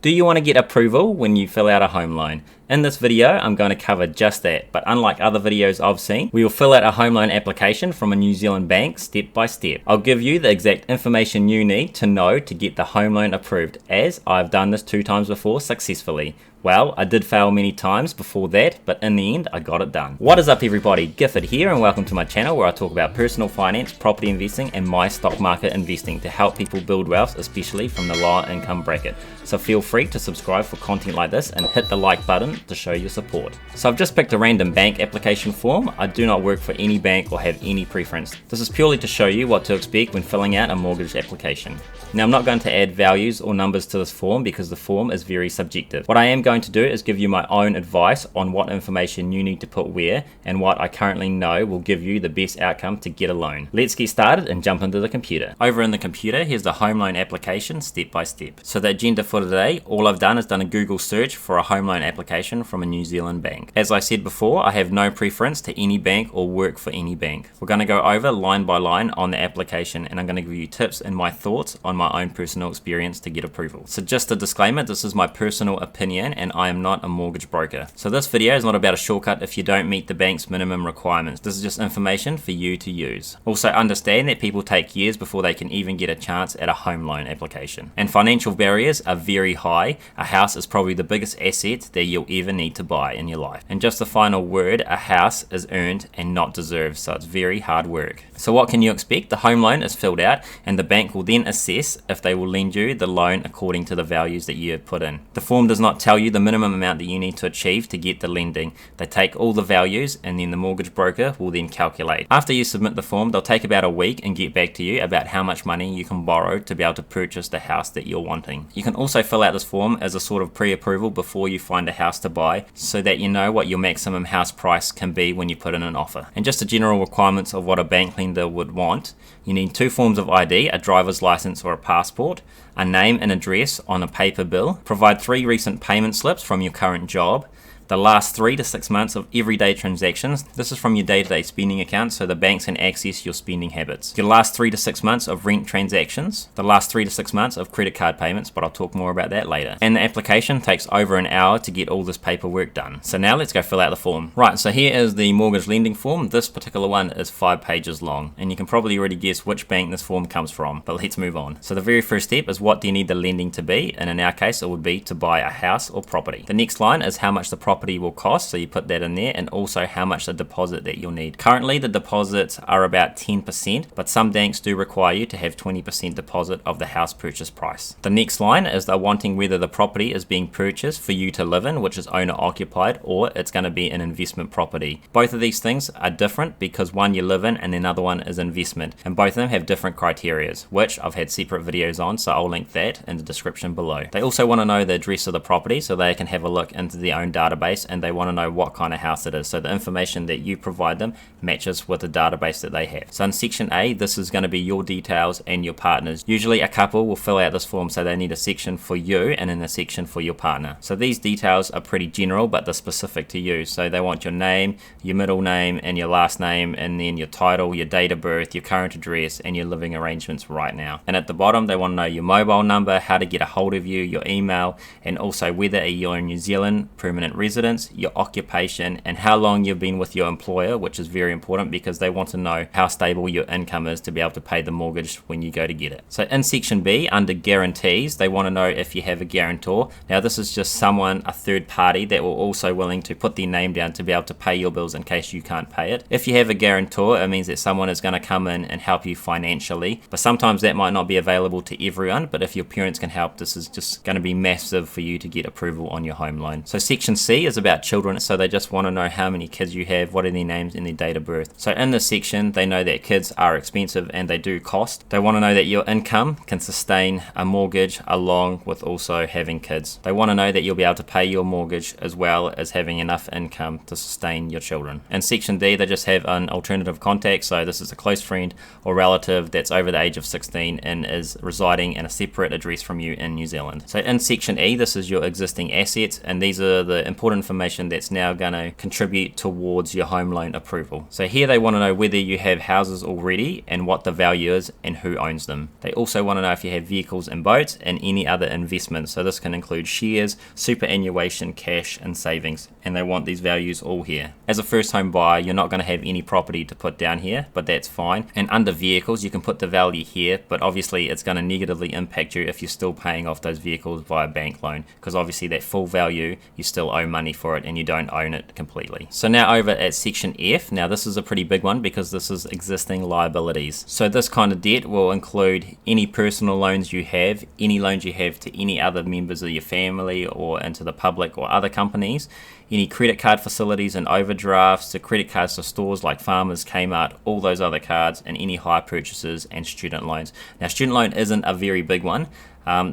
Do you want to get approval when you fill out a home loan? In this video, I'm going to cover just that, but unlike other videos I've seen, we will fill out a home loan application from a New Zealand bank step by step. I'll give you the exact information you need to know to get the home loan approved, as I've done this 2 times before successfully. Well, I did fail many times before that, but in the end, I got it done. What is up everybody, Gifford here and welcome to my channel where I talk about personal finance, property investing and my stock market investing to help people build wealth, especially from the lower income bracket. So feel free to subscribe for content like this and hit the like button to show your support. So I've just picked a random bank application form. I do not work for any bank or have any preference. This is purely to show you what to expect when filling out a mortgage application. Now I'm not going to add values or numbers to this form because the form is very subjective. What I am going to do is give you my own advice on what information you need to put where and what I currently know will give you the best outcome to get a loan. Let's get started and jump into the computer. Over in the computer, here's the home loan application step by step. So the agenda for today, all I've done is done a Google search for a home loan application from a New Zealand bank. As I said before, I have no preference to any bank or work for any bank. We're going to go over line by line on the application and I'm going to give you tips and my thoughts on my own personal experience to get approval. So just a disclaimer, this is my personal opinion and I am not a mortgage broker. So this video is not about a shortcut if you don't meet the bank's minimum requirements. This is just information for you to use. Also understand that people take years before they can even get a chance at a home loan application. And financial barriers are very high. A house is probably the biggest asset that you'll ever need to buy in your life. And just the final word, a house is earned and not deserved, so it's very hard work. So what can you expect? The home loan is filled out and the bank will then assess if they will lend you the loan according to the values that you have put in. The form does not tell you the minimum amount that you need to achieve to get the lending. They take all the values and then the mortgage broker will then calculate. After you submit the form, they'll take about a week and get back to you about how much money you can borrow to be able to purchase the house that you're wanting. You can also fill out this form as a sort of pre-approval before you find a house to buy so that you know what your maximum house price can be when you put in an offer. And just the general requirements of what a bank lender would want. You need 2 forms of ID, a driver's license or a passport, a name and address on a paper bill, provide 3 recent payment slips from your current job, the last 3 to 6 months of everyday transactions. This is from your day-to-day spending account so the banks can access your spending habits. Your last 3 to 6 months of rent transactions, the last 3 to 6 months of credit card payments, but I'll talk more about that later. And the application takes over an hour to get all this paperwork done. So now let's go fill out the form. Right, so here is the mortgage lending form. This particular one is 5 pages long and you can probably already guess which bank this form comes from, but let's move on. So the very first step is what do you need the lending to be, and in our case it would be to buy a house or property. The next line is how much the property will cost, so you put that in there, and also how much the deposit that you'll need. Currently the deposits are about 10%, but some banks do require you to have 20% deposit of the house purchase price. The next line is they're wanting whether the property is being purchased for you to live in, which is owner occupied, or it's going to be an investment property. Both of these things are different because one you live in and another one is investment, and both of them have different criterias, which I've had separate videos on, so I'll link that in the description below. They also want to know the address of the property so they can have a look into their own database, and they want to know what kind of house it is, so the information that you provide them matches with the database that they have. So in section A, this is going to be your details and your partner's. Usually a couple will fill out this form, so they need a section for you and then a section for your partner. So these details are pretty general, but they're specific to you. So they want your name, your middle name and your last name, and then your title, your date of birth, your current address and your living arrangements right now. And at the bottom they want to know your mobile number, how to get a hold of you, your email, and also whether you're a New Zealand permanent resident, your occupation, and how long you've been with your employer, which is very important because they want to know how stable your income is to be able to pay the mortgage when you go to get it. So in section B, under guarantees, they want to know if you have a guarantor. Now this is just someone, a third party, that will also willing to put their name down to be able to pay your bills in case you can't pay it. If you have a guarantor, it means that someone is going to come in and help you financially, but sometimes that might not be available to everyone, but if your parents can help, this is just going to be massive for you to get approval on your home loan. So section C is about children, so they just want to know how many kids you have, what are their names and their date of birth. So in this section, they know that kids are expensive and they do cost. They want to know that your income can sustain a mortgage along with also having kids. They want to know that you'll be able to pay your mortgage as well as having enough income to sustain your children. In section D, they just have an alternative contact, so this is a close friend or relative that's over the age of 16 and is residing in a separate address from you in New Zealand. So in section E, this is your existing assets, and these are the important important information that's now going to contribute towards your home loan approval. So here they want to know whether you have houses already and what the value is and who owns them. They also want to know if you have vehicles and boats and any other investments. So this can include shares, superannuation, cash and savings, and they want these values all here. As a first home buyer, you're not going to have any property to put down here, but that's fine. And under vehicles, you can put the value here, but obviously it's going to negatively impact you if you're still paying off those vehicles via bank loan, because obviously that full value, you still owe money for it and you don't own it completely. So now over at section F, now this is a pretty big one because this is existing liabilities. So this kind of debt will include any personal loans you have, any loans you have to any other members of your family or into the public or other companies, any credit card facilities and overdrafts, the credit cards to stores like Farmers, Kmart, all those other cards, and any hire purchases and student loans. Now student loan isn't a very big one.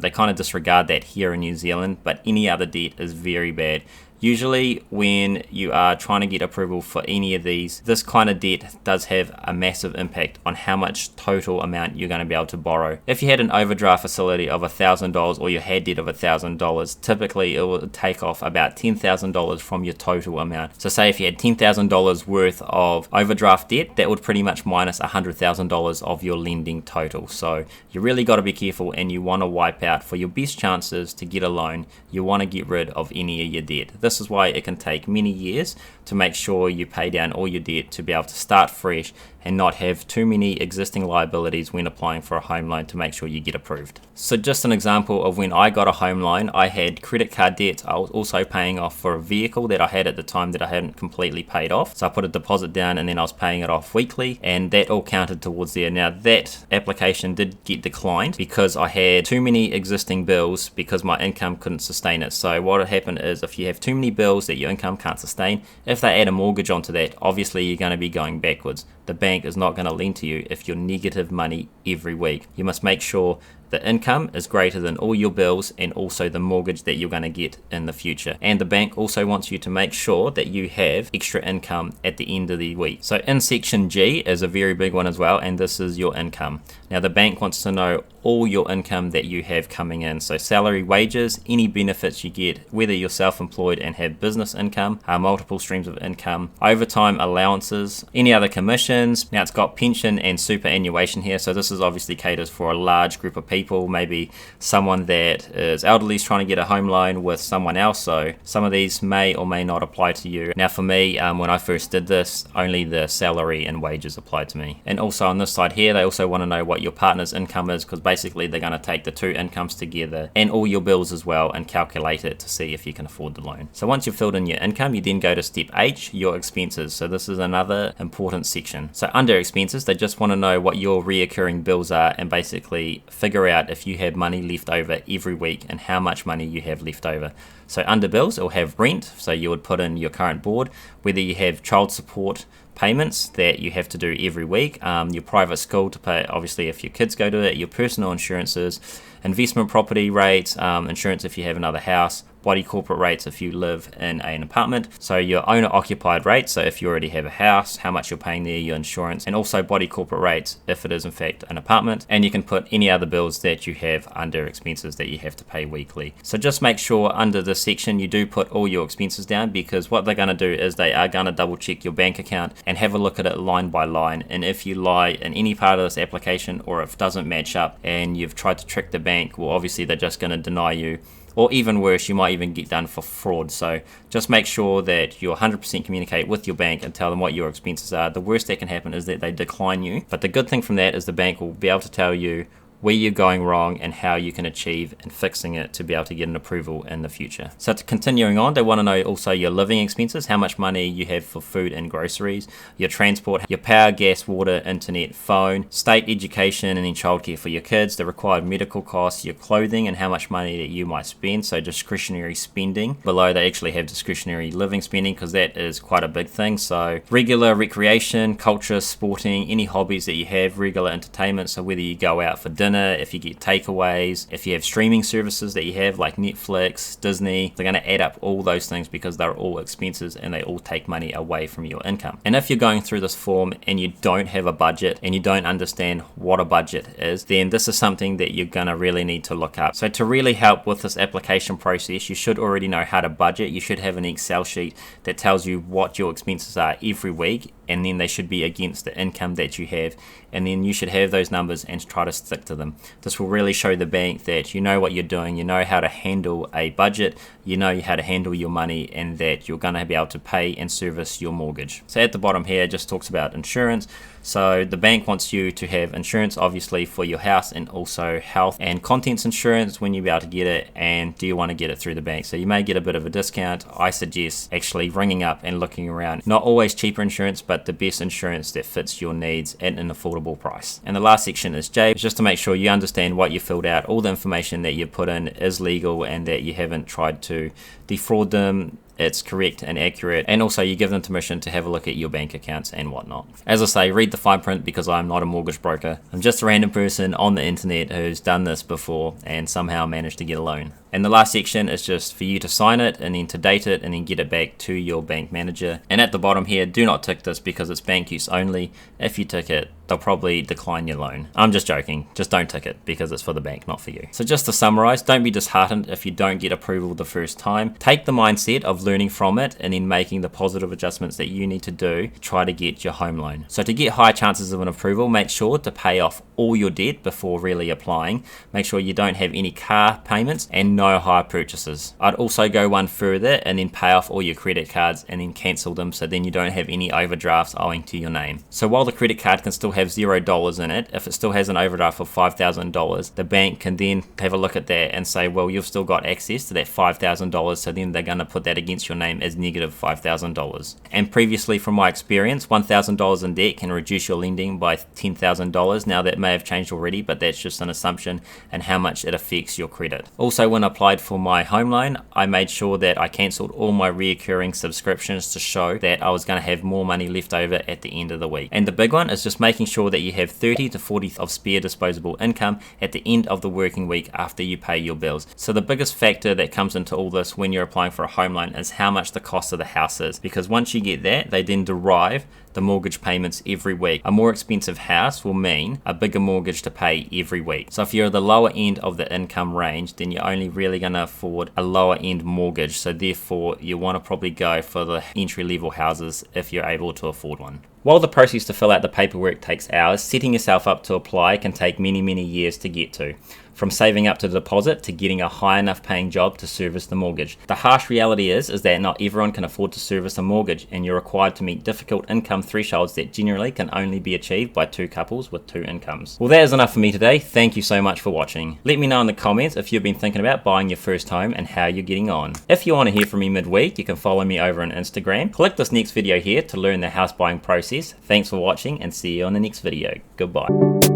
They kind of disregard that here in New Zealand, but any other debt is very bad. Usually when you are trying to get approval for any of these, this kind of debt does have a massive impact on how much total amount you're going to be able to borrow. If you had an overdraft facility of $1,000 or you had debt of $1,000, typically it will take off about $10,000 from your total amount. So say if you had $10,000 worth of overdraft debt, that would pretty much minus $100,000 of your lending total. So you really got to be careful, and you want to wipe out, for your best chances to get a loan, you want to get rid of any of your debt. This is why it can take many years to make sure you pay down all your debt to be able to start fresh and not have too many existing liabilities when applying for a home loan to make sure you get approved. So just an example of when I got a home loan, I had credit card debts. I was also paying off for a vehicle that I had at the time that I hadn't completely paid off. So I put a deposit down and then I was paying it off weekly, and that all counted towards there. Now that application did get declined because I had too many existing bills because my income couldn't sustain it. So what would happen is, if you have too many bills that your income can't sustain, if they add a mortgage onto that, obviously you're going to be going backwards. The bank is not going to lend to you if you're negative money every week. You must make sure the income is greater than all your bills and also the mortgage that you're going to get in the future. And the bank also wants you to make sure that you have extra income at the end of the week. So in section G is a very big one as well, and this is your income. Now the bank wants to know all your income that you have coming in. So salary, wages, any benefits you get, whether you're self-employed and have business income, multiple streams of income, overtime allowances, any other commissions. Now it's got pension and superannuation here. So this is obviously caters for a large group of people, maybe someone that is elderly is trying to get a home loan with someone else. So some of these may or may not apply to you. Now for me, when I first did this, only the salary and wages applied to me. And also on this side here, they also want to know what your partner's income is, because basically they're going to take the two incomes together and all your bills as well and calculate it to see if you can afford the loan. So once you've filled in your income, you then go to step H, your expenses. So this is another important section. So under expenses, they just want to know what your reoccurring bills are and basically figure out if you have money left over every week and how much money you have left over. So under bills, it'll have rent, so you would put in your current board, whether you have child support payments that you have to do every week, your private school to pay, obviously if your kids go to it, your personal insurances, investment property rates, insurance if you have another house, body corporate rates if you live in an apartment, so your owner occupied rate, so if you already have a house, how much you're paying there, your insurance, and also body corporate rates if it is in fact an apartment. And you can put any other bills that you have under expenses that you have to pay weekly. So just make sure under this section you do put all your expenses down, because what they're going to do is they are going to double check your bank account and have a look at it line by line. And if you lie in any part of this application, or if it doesn't match up and you've tried to trick the bank, well obviously they're just going to deny you. Or even worse, you might even get done for fraud. So just make sure that you 100% communicate with your bank and tell them what your expenses are. The worst that can happen is that they decline you. But the good thing from that is the bank will be able to tell you where you're going wrong and how you can achieve and fixing it to be able to get an approval in the future. So continuing on, they want to know also your living expenses, how much money you have for food and groceries, your transport, your power, gas, water, internet, phone, state education, and then childcare for your kids, the required medical costs, your clothing, and how much money that you might spend. So discretionary spending. Below they actually have discretionary living spending, because that is quite a big thing. So regular recreation, culture, sporting, any hobbies that you have, regular entertainment, so whether you go out for dinner dinner, if you get takeaways, if you have streaming services that you have like Netflix, Disney, they're going to add up all those things because they're all expenses and they all take money away from your income. And if you're going through this form and you don't have a budget and you don't understand what a budget is, then this is something that you're going to really need to look up. So to really help with this application process, you should already know how to budget. You should have an Excel sheet that tells you what your expenses are every week, and then they should be against the income that you have, and then you should have those numbers and try to stick to them. This will really show the bank that you know what you're doing, you know how to handle a budget, you know how to handle your money, and that you're going to be able to pay and service your mortgage. So at the bottom here it just talks about insurance. So the bank wants you to have insurance obviously for your house, and also health and contents insurance when you'll be able to get it, and do you want to get it through the bank. So you may get a bit of a discount. I suggest actually ringing up and looking around. Not always cheaper insurance, but the best insurance that fits your needs at an affordable price. And the last section is J, just to make sure you understand what you filled out, all the information that you put in is legal and that you haven't tried to defraud them, it's correct and accurate, and also you give them permission to have a look at your bank accounts and whatnot. As I say, read the fine print because I'm not a mortgage broker. I'm just a random person on the internet who's done this before and somehow managed to get a loan. And the last section is just for you to sign it and then to date it and then get it back to your bank manager. And at the bottom here, do not tick this because it's bank use only. If you tick it, they'll probably decline your loan. I'm just joking, just don't tick it because it's for the bank, not for you. So just to summarize, don't be disheartened if you don't get approval the first time. Take the mindset of learning from it and then making the positive adjustments that you need to do to try to get your home loan. So to get high chances of an approval, make sure to pay off all your debt before really applying. Make sure you don't have any car payments and no hire purchases. I'd also go one further and then pay off all your credit cards and then cancel them, so then you don't have any overdrafts owing to your name. So while the credit card can still have $0 in it, if it still has an overdraft of $5,000, the bank can then have a look at that and say, well, you've still got access to that $5,000, so then they're going to put that against your name as negative $5,000. And previously, from my experience, $1,000 in debt can reduce your lending by $10,000. Now that may have changed already, but that's just an assumption and how much it affects your credit. Also, when I applied for my home loan, I made sure that I cancelled all my reoccurring subscriptions to show that I was going to have more money left over at the end of the week. And the big one is just making sure that you have 30 to 40 of spare disposable income at the end of the working week after you pay your bills. So the biggest factor that comes into all this when you're applying for a home loan is how much the cost of the house is, because once you get that, they then derive the mortgage payments every week. A more expensive house will mean a bigger mortgage to pay every week. So if you're at the lower end of the income range, then you're only really going to afford a lower end mortgage. So therefore, you want to probably go for the entry level houses if you're able to afford one. While the process to fill out the paperwork takes hours, setting yourself up to apply can take many years to get to. From saving up to the deposit to getting a high enough paying job to service the mortgage. The harsh reality is that not everyone can afford to service a mortgage, and you're required to meet difficult income thresholds that generally can only be achieved by two couples with two incomes. Well, that is enough for me today. Thank you so much for watching. Let me know in the comments if you've been thinking about buying your first home and how you're getting on. If you want to hear from me midweek, you can follow me over on Instagram. Click this next video here to learn the house buying process. Thanks for watching and see you on the next video. Goodbye.